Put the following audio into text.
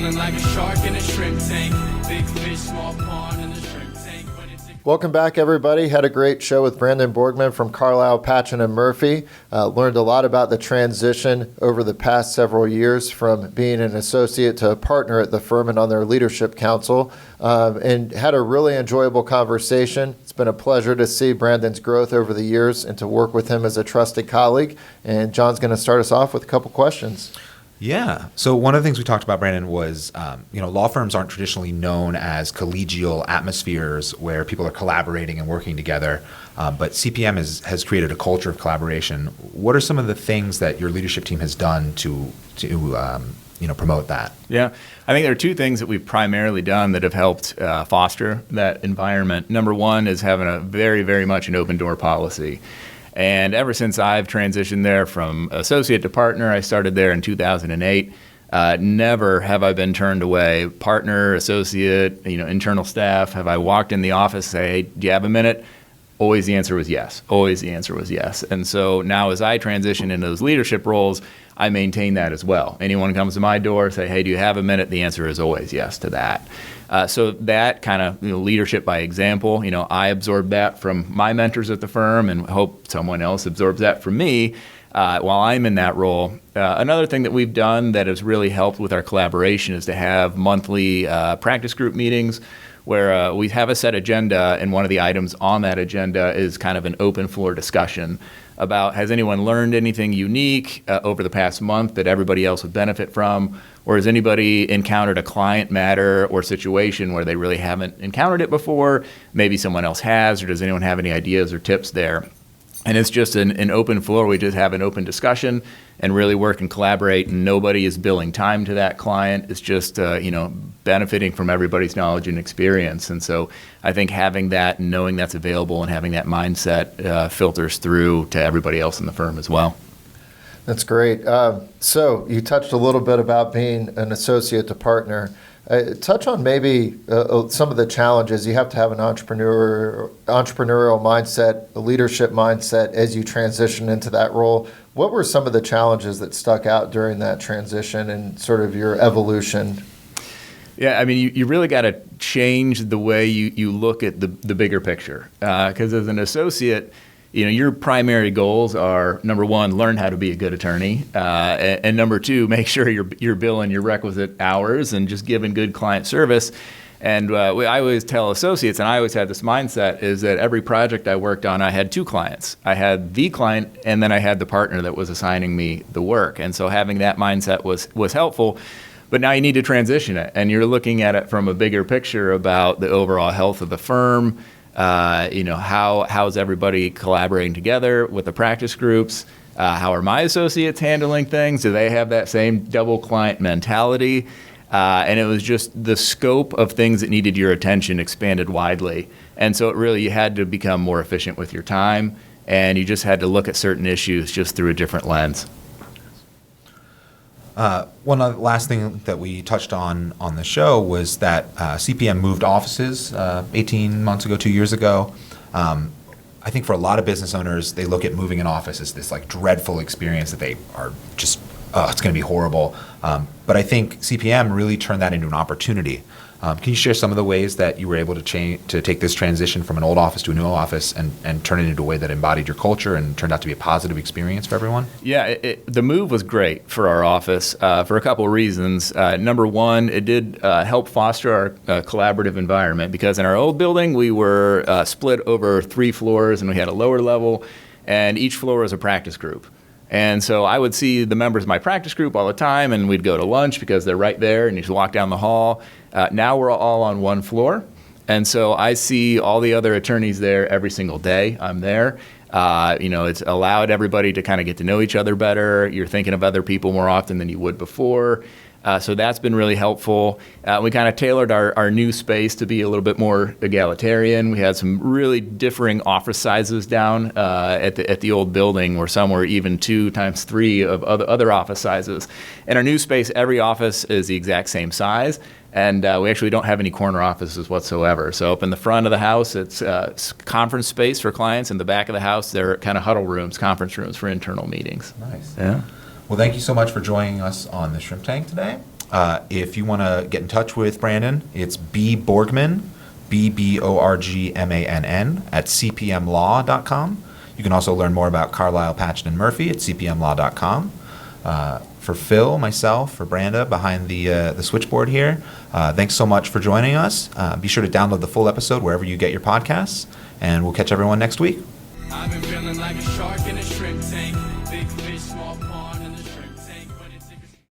feeling like a shark in a shrimp tank. Big fish, small pond in the shrimp tank. Welcome back, everybody. Had a great show with Brandon Borgmann from Carlile Patchen Murphy. Learned a lot about the transition over the past several years from being an associate to a partner at the firm and on their leadership council, and had a really enjoyable conversation. It's been a pleasure to see Brandon's growth over the years and to work with him as a trusted colleague. And John's going to start us off with a couple questions. Yeah. So one of the things we talked about, Brandon, was, law firms aren't traditionally known as collegial atmospheres where people are collaborating and working together. But CPM has created a culture of collaboration. What are some of the things that your leadership team has done to promote that? Yeah, I think there are two things that we've primarily done that have helped foster that environment. Number one is having a very, very much an open door policy. And ever since I've transitioned there from associate to partner, I started there in 2008. Never have I been turned away. Partner, associate, internal staff. Have I walked in the office and say, hey, do you have a minute? Always the answer was yes. Always the answer was yes. And so now as I transition into those leadership roles, I maintain that as well. Anyone comes to my door, say, hey, do you have a minute? The answer is always yes to that. So that kind of leadership by example, I absorbed that from my mentors at the firm and hope someone else absorbs that from me while I'm in that role. Another thing that we've done that has really helped with our collaboration is to have monthly practice group meetings where we have a set agenda, and one of the items on that agenda is kind of an open floor discussion about, has anyone learned anything unique over the past month that everybody else would benefit from? Or has anybody encountered a client matter or situation where they really haven't encountered it before? Maybe someone else has, or does anyone have any ideas or tips there? And it's just an open floor. We just have an open discussion and really work and collaborate, and nobody is billing time to that client. It's just, benefiting from everybody's knowledge and experience. And so I think having that and knowing that's available and having that mindset filters through to everybody else in the firm as well. That's great. So you touched a little bit about being an associate to partner. Touch on maybe some of the challenges. You have to have an entrepreneurial mindset, a leadership mindset as you transition into that role. What were some of the challenges that stuck out during that transition and sort of your evolution? Yeah, I mean, you really got to change the way you look at the bigger picture. Because as an associate, your primary goals are, number one, learn how to be a good attorney, and number two, make sure you're billing your requisite hours and just giving good client service. And I always tell associates, and I always had this mindset, is that every project I worked on, I had two clients. I had the client, and then I had the partner that was assigning me the work. And so having that mindset was helpful. But now you need to transition it, and you're looking at it from a bigger picture about the overall health of the firm. How's everybody collaborating together with the practice groups? How are my associates handling things? Do they have that same double client mentality? And it was just the scope of things that needed your attention expanded widely. And so you had to become more efficient with your time, and you just had to look at certain issues just through a different lens. One last thing that we touched on the show was that CPM moved offices 18 months ago, 2 years ago. I think for a lot of business owners, they look at moving an office as this dreadful experience that they are just, it's going to be horrible. But I think CPM really turned that into an opportunity. Can you share some of the ways that you were able to take this transition from an old office to a new office and turn it into a way that embodied your culture and turned out to be a positive experience for everyone? Yeah, the move was great for our office for a couple of reasons. Number one, it did help foster our collaborative environment, because in our old building, we were split over 3 floors, and we had a lower level, and each floor was a practice group. And so I would see the members of my practice group all the time, and we'd go to lunch because they're right there, and you just walk down the hall. Now we're all on one floor, and so I see all the other attorneys there every single day. I'm there. It's allowed everybody to kind of get to know each other better. You're thinking of other people more often than you would before. So that's been really helpful. We kind of tailored our new space to be a little bit more egalitarian. We had some really differing office sizes down at the old building, where some were even 2 times 3 of other office sizes. In our new space, every office is the exact same size, and we actually don't have any corner offices whatsoever. So up in the front of the house, it's conference space for clients. In the back of the house, they're kind of huddle rooms, conference rooms for internal meetings. Nice. Yeah. Well, thank you so much for joining us on the Shrimp Tank today. If you want to get in touch with Brandon, it's B Borgmann, BBORGMANN at cpmlaw.com. You can also learn more about Carlile Patchen Murphy at cpmlaw.com. For Phil, myself, for Branda behind the switchboard here, thanks so much for joining us. Be sure to download the full episode wherever you get your podcasts, and we'll catch everyone next week. I've been feeling like a shark in a shrimp tank. Big fish, small